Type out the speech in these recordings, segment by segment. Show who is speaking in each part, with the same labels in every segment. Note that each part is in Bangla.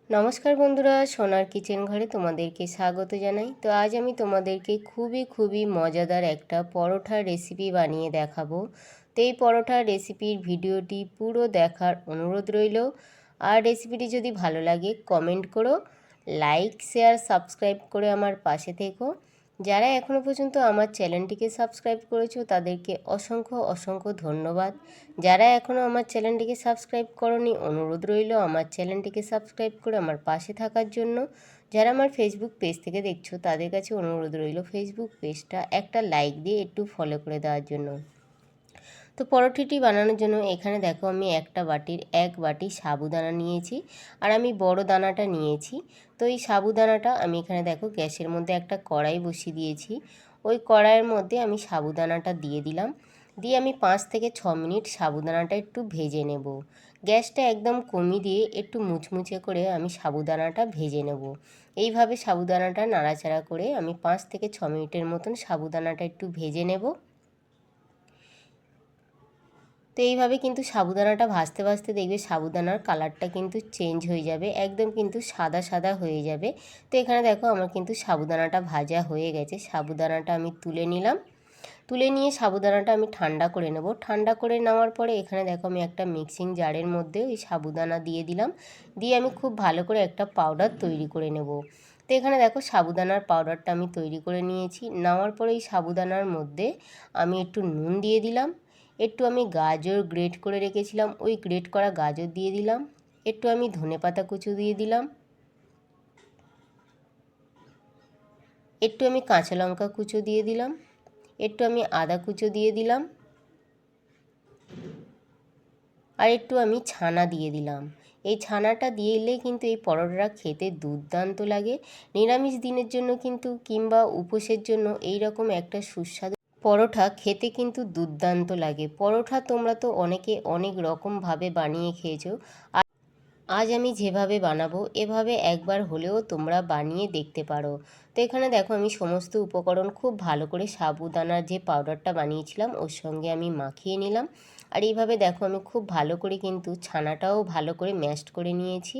Speaker 1: নমস্কার বন্ধুরা, সোনার কিচেন ঘরে তোমাদেরকে স্বাগত জানাই। তো আজ আমি তোমাদেরকে খুবই মজাদার একটা পরোটার রেসিপি বানিয়ে দেখাবো। তো এই পরোটার রেসিপির ভিডিওটি পুরো দেখার অনুরোধ রইল। আর রেসিপিটি যদি ভালো লাগে কমেন্ট করো, লাইক শেয়ার সাবস্ক্রাইব করে আমার পাশে থেকো। যারা এখনও পর্যন্ত আমার চ্যানেলটিকে সাবস্ক্রাইব করেছো তাদেরকে অসংখ্য ধন্যবাদ। যারা এখনও আমার চ্যানেলটিকে সাবস্ক্রাইব করনি, অনুরোধ রইল আমার চ্যানেলটিকে সাবস্ক্রাইব করে আমার পাশে থাকার জন্য। যারা আমার ফেসবুক পেজ থেকে দেখছো তাদের কাছে অনুরোধ রইল ফেসবুক পেজটা একটা লাইক দিয়ে একটু ফলো করে দেওয়ার জন্য। তো পরোটাটি বানানোর জন্য এখানে দেখো আমি এক বাটি সাবুদানা নিয়েছি, আর আমি বড় দানাটা নিয়েছি। তো এই সাবুদানাটা আমি এখানে দেখো গ্যাসের মধ্যে একটা কড়াই বসিয়ে দিয়েছি। ওই কড়াইয়ের মধ্যে আমি সাবুদানাটা দিয়ে দিলাম, দিয়ে আমি 5 থেকে 6 মিনিট সাবুদানাটা একটু ভেজে নেব। গ্যাসটা একদম কমিয়ে দিয়ে একটু মুচমুচে করে আমি সাবুদানাটা ভেজে নেব। এইভাবে সাবুদানাটা নাড়াচাড়া করে আমি 5 থেকে 6 মিনিটের মতন সাবুদানাটা একটু ভেজে নেব। তো এইভাবে কিন্তু সাবুদানাটা ভাজতে ভাজতে দেখবে সাবুদানার কালারটা কিন্তু চেঞ্জ হয়ে যাবে, একদম কিন্তু সাদা সাদা হয়ে যাবে। তো এখানে দেখো আমার কিন্তু সাবুদানাটা ভাজা হয়ে গেছে। সাবুদানাটা আমি তুলে নিলাম, তুলে নিয়ে সাবুদানাটা আমি ঠান্ডা করে নেব। ঠান্ডা করে নেওয়ার পরে এখানে দেখো আমি একটা মিক্সিং জারের মধ্যে ওই সাবুদানা দিয়ে দিলাম, দিয়ে আমি খুব ভালো করে একটা পাউডার তৈরি করে নেব। তো এখানে দেখো সাবুদানার পাউডারটা আমি তৈরি করে নিয়েছি। নেওয়ার পরে এই সাবুদানার মধ্যে আমি একটু নুন দিয়ে দিলাম, একটু আমি গাজর গ্রেট করে রেখেছিলাম ওই গ্রেট করা গাজর দিয়ে দিলাম, একটু আমি ধনেপাতা কুচো দিয়ে দিলাম, একটু আমি কাঁচা লঙ্কা কুচো দিয়ে দিলাম, একটু আমি আদা কুচো দিয়ে দিলাম, আর একটু আমি ছানা দিয়ে দিলাম। এই ছানাটা দিলে কিন্তু এই পরোটাটা খেতে দুর্দান্ত লাগে। নিরামিষ দিনের জন্য কিন্তু কিংবা উপোসের জন্য এই রকম একটা সুস্বাদু পরোটা খেতে কিন্তু দুর্দান্ত লাগে। পরোটা তোমরা তো অনেকে অনেক রকমভাবে বানিয়ে খেয়েছো, আজ আমি যেভাবে বানাবো এভাবে একবার হলেও তোমরা বানিয়ে দেখতে পারো। তো এখানে দেখো আমি সমস্ত উপকরণ খুব ভালো করে সাবুদানার যে পাউডারটা বানিয়েছিলাম ওর সঙ্গে আমি মাখিয়ে নিলাম। আর এইভাবে দেখো আমি খুব ভালো করে কিন্তু ছানাটাও ভালো করে ম্যাশড করে নিয়েছি।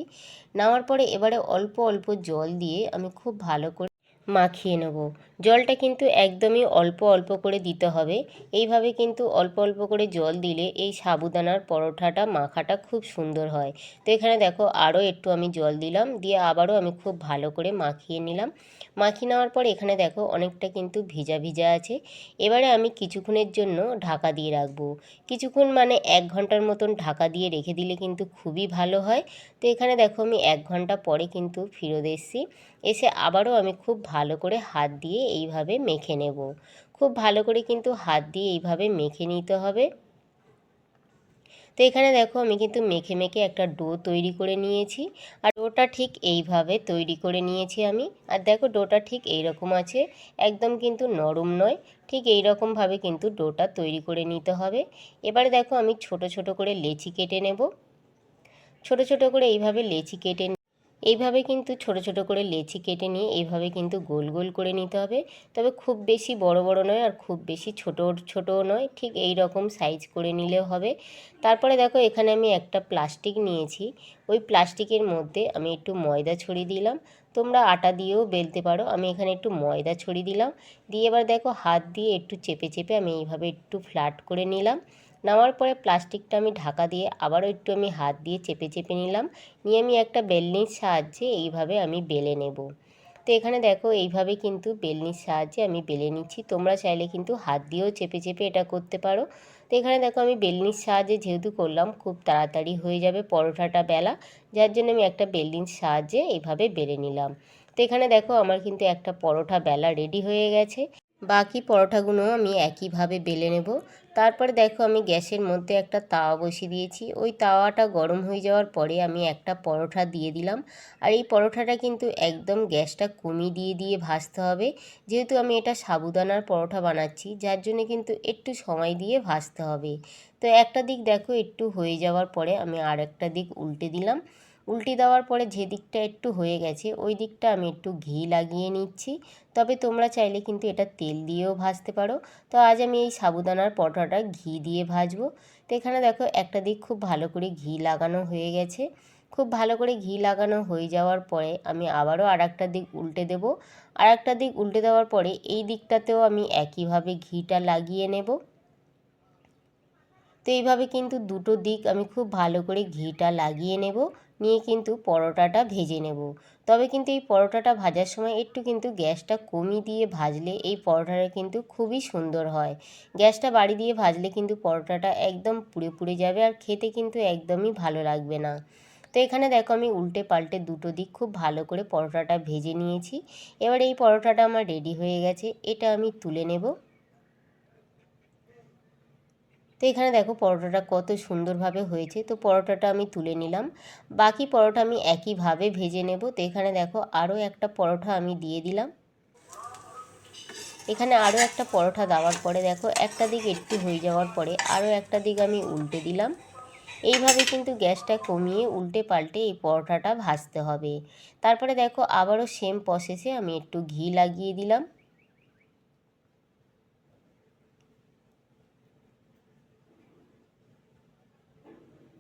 Speaker 1: নেওয়ার পরে এবারে অল্প অল্প জল দিয়ে আমি খুব ভালো করে মাখিয়ে নেব। জলটা কিন্তু একদমই অল্প অল্প করে দিতে হবে। এইভাবে কিন্তু অল্প অল্প করে জল দিলে এই সাবুদানার পরোটাটা মাখাটা খুব সুন্দর হয়। তো এখানে দেখো আরও একটু আমি জল দিলাম, দিয়ে আবারও আমি খুব ভালো করে মাখিয়ে নিলাম। মাখিয়ে নেওয়ার পর এখানে দেখো অনেকটা কিন্তু ভিজা ভিজা আছে। এবারে আমি কিছুক্ষণের জন্য ঢাকা দিয়ে রাখবো। কিছুক্ষণ মানে 1 ঘন্টার মতন ঢাকা দিয়ে রেখে দিলে কিন্তু খুবই ভালো হয়। তো এখানে দেখো আমি 1 ঘন্টা পরে কিন্তু ফিরত এসেছি। এসে আবারও আমি খুব ভালো করে হাত দিয়ে এইভাবে মেখে নেব। খুব ভালো করে কিন্তু হাত দিয়ে এইভাবে মেখে নিতে হবে। তো এখানে দেখো আমি কিন্তু মেখে মেখে একটা ডো তৈরি করে নিয়েছি, আর ডোটা ঠিক এইভাবে তৈরি করে নিয়েছি আমি। আর দেখো ডোটা ঠিক এইরকম আছে, একদম কিন্তু নরম নয়। ঠিক এই রকমভাবে কিন্তু ডোটা তৈরি করে নিতে হবে। এবারে দেখো আমি ছোট ছোট করে লেচি কেটে নেব। ছোট ছোট করে এইভাবে লেচি কেটে এইভাবে কিন্তু ছোট ছোট করে লেচি কেটে নিয়ে এইভাবে কিন্তু গোল গোল করে নিতে হবে। তবে খুব বেশি বড় বড় নয় আর খুব বেশি ছোট ছোটও নয়, ঠিক এই রকম সাইজ করে নিলেও হবে। তারপরে দেখো এখানে আমি একটা প্লাস্টিক নিয়েছি, ওই প্লাস্টিকের মধ্যে আমি একটু ময়দা ছড়িয়ে দিলাম। তোমরা আটা দিয়েও বেলতে পারো, আমি এখানে একটু ময়দা ছড়িয়ে দিলাম। দিয়ে এবার দেখো হাত দিয়ে একটু চেপে চেপে আমি এইভাবে একটু ফ্ল্যাট করে নিলাম। নেওয়ার পরে প্লাস্টিকটা আমি ঢাকা দিয়ে আবারও একটু আমি হাত দিয়ে চেপে চেপে নিলাম। নিয়ে আমি একটা বেলনির সাহায্যে এইভাবে আমি বেলে নেব। তো এখানে দেখো এইভাবে কিন্তু বেলনির সাহায্যে আমি বেলে নিচ্ছি। তোমরা চাইলে কিন্তু হাত দিয়েও চেপে চেপে এটা করতে পারো। তো এখানে দেখো আমি বেলনির সাহায্যে যেহেতু করলাম খুব তাড়াতাড়ি হয়ে যাবে পরোটাটা বেলা, যার জন্য আমি একটা বেলনির সাহায্যে এইভাবে বেলে নিলাম। তো এখানে দেখো আমার কিন্তু একটা পরোটা বেলা রেডি হয়ে গেছে। বাকি পরোটাগুলো আমি একইভাবে বেলে নেব। তারপরে দেখো আমি গ্যাসের মধ্যে একটা তাওয়া বসিয়ে দিয়েছি। ওই তাওয়াটা গরম হয়ে যাওয়ার পরে আমি একটা পরোটা দিয়ে দিলাম। আর এই পরোটাটা কিন্তু একদম গ্যাসটা কমিয়ে দিয়ে দিয়ে ভাজতে হবে, যেহেতু আমি এটা সাবুদানার পরোটা বানাচ্ছি, যার জন্য কিন্তু একটু সময় দিয়ে ভাজতে হবে। তো একটা দিক দেখো একটু হয়ে যাওয়ার পরে আমি আর একটা দিক উল্টে দিলাম। উল্টে দেওয়ার পরে যে দিকটা একটু হয়ে গেছে ওই দিকটা আমি একটু ঘি লাগিয়ে নিচ্ছি। তবে তোমরা চাইলে কিন্তু এটা তেল দিয়েও ভাজতে পারো। তো আজ আমি এই সাবুদানার পরোটাটা ঘি দিয়ে ভাজবো। তো এখানে দেখো একটা দিক খুব ভালো করে ঘি লাগানো হয়ে গেছে। খুব খুব ভালো করে ঘি লাগানো হয়ে যাওয়ার পরে আমি আবারও আরেকটা দিক উল্টে দেব। আরেকটা দিক উল্টে দেওয়ার পরে এই দিকটাতেও আমি একইভাবে ঘিটা লাগিয়ে নেব। তো এইভাবে কিন্তু দুটো দিক আমি খুব ভালো করে ঘিটা লাগিয়ে নেব, নিয়ে কিন্তু পরোটাটা ভেজে নেব। তবে কিন্তু এই পরোটাটা ভাজার সময় একটু কিন্তু গ্যাসটা কমিয়ে দিয়ে ভাজলে এই পরোটাটা কিন্তু খুবই সুন্দর হয়। গ্যাসটা বাড়ি দিয়ে ভাজলে কিন্তু পরোটাটা একদম পুড়ে পুড়ে যাবে আর খেতে কিন্তু একদমই ভালো লাগবে না। তো এখানে দেখো আমি উল্টে পাল্টে দুটো দিক খুব ভালো করে পরোটাটা ভেজে নিয়েছি। এবার এই পরোটাটা আমার রেডি হয়ে গেছে, এটা আমি তুলে নেব। তো এখানে দেখো পরোটাটা কত সুন্দরভাবে হয়েছে। তো পরোটাটা আমি তুলে নিলাম, বাকি পরোটা আমি একইভাবে ভেজে নেব। তো এখানে দেখো আরও একটা পরোটা আমি দিয়ে দিলাম। এখানে আরও একটা পরোটা দেওয়ার পরে দেখো একটা দিক একটু হয়ে যাওয়ার পরে আরও একটা দিক আমি উল্টে দিলাম। এইভাবে কিন্তু গ্যাসটা কমিয়ে উল্টে পাল্টে এই পরোটাটা ভাজতে হবে। তারপরে দেখো আবারও সেম প্রসেসে আমি একটু ঘি লাগিয়ে দিলাম।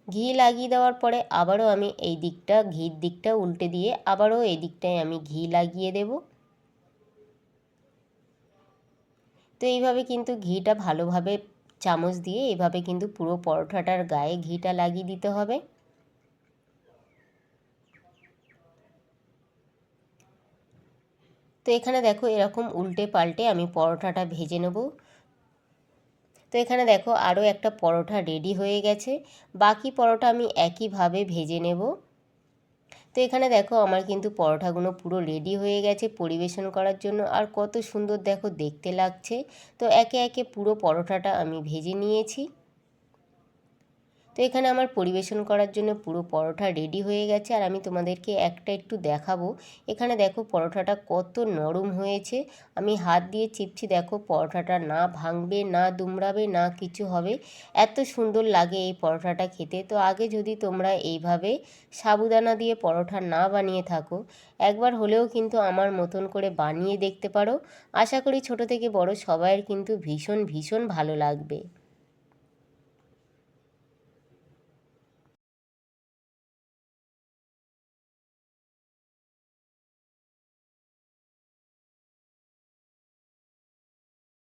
Speaker 1: ঘি লাগিয়ে দেওয়ার পরে আবারও আমি এই দিকটা ঘির দিকটা উল্টে দিয়ে আবারও এই দিকটায় আমি ঘি লাগিয়ে দেব। তো এইভাবে কিন্তু ঘিটা ভালোভাবে চামচ দিয়ে এভাবে কিন্তু পুরো পরোটাটার গায়ে ঘিটা লাগিয়ে দিতে হবে। তো এখানে দেখো এরকম উল্টে পাল্টে আমি পরোটাটা ভেজে নেব। তো এখানে দেখো আরও একটা পরোটা রেডি হয়ে গেছে, বাকি পরোটা আমি একইভাবে ভেজে নেব। তো এখানে দেখো আমার কিন্তু পরোটাগুলো পুরো রেডি হয়ে গেছে পরিবেশন করার জন্য, আর কত সুন্দর দেখো দেখতে লাগছে। তো একে একে পুরো পরোটাটা আমি ভেজে নিয়েছি। তো এখানে আমার পরিবেশন করার জন্য পুরো পরোটা রেডি হয়ে গেছে, আর আমি তোমাদেরকে একটা একটু দেখাবো। এখানে দেখো পরোটাটা কত নরম হয়েছে, আমি হাত দিয়ে চিপছি, দেখো পরোটাটা না ভাঙবে না দুমড়াবে না কিছু হবে, এত সুন্দর লাগে এই পরোটাটা খেতে। তো আগে যদি তোমরা এইভাবে সাবুদানা দিয়ে পরোটা না বানিয়ে থাকো, একবার হলেও কিন্তু আমার মতন করে বানিয়ে দেখতে পারো। আশা করি ছোট থেকে বড় সবাইয়ের কিন্তু ভীষণ ভীষণ ভালো লাগবে।